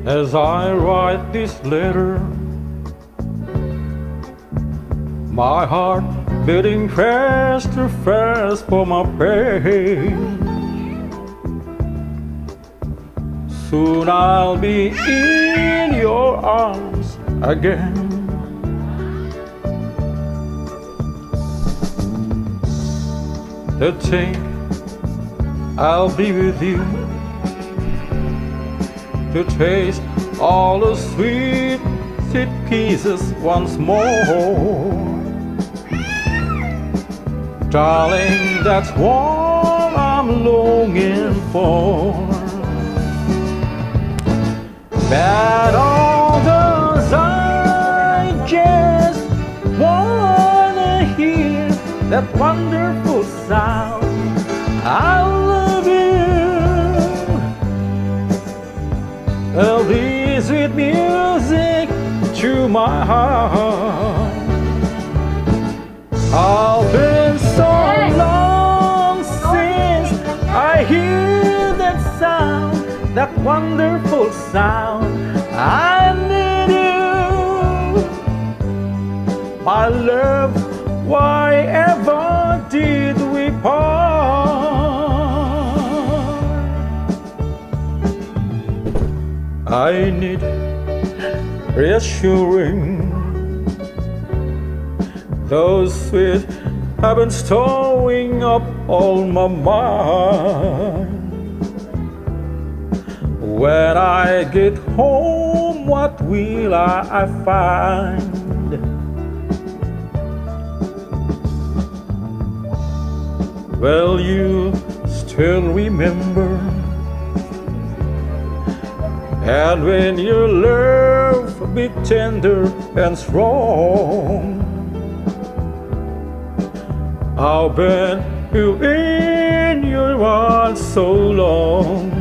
As I write this letter, my heart beating faster, fast for my pain. Soon I'll be in your arms again. To think I'll be with you, to taste all the sweet, sweet pieces once more. Darling, that's what I'm longing for. But all those I just wanna hear that wonderful sound. I love you. Oh, this sweet music to my heart. I've been so long since I hear that sound, that wonderful sound. I need you, my love. Why ever did we part? I need reassuring. Those sweet have been storing up all my mind. When I get home, what will I find? Will you still remember? And when your love be tender and strong, I've been you in your arms so long.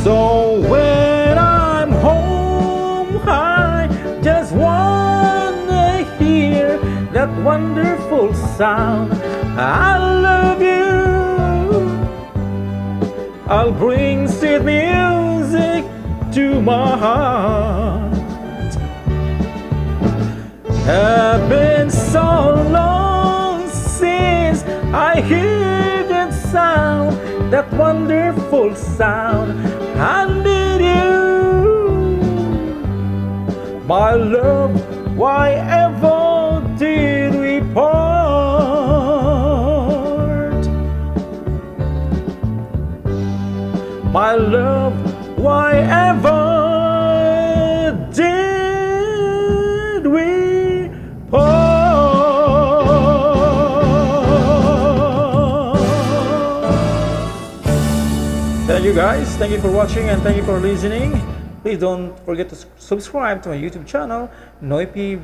So when I'm home, I just wanna hear that wonderful sound. I love you. I'll bring sweet music to my heart. Have been so long since I hear that sound, that wonderful sound. I need you, my love. Why ever did we part? My love, why ever did we part? Thank you guys, thank you for watching and thank you for listening. Please don't forget to subscribe to my YouTube channel, Noipi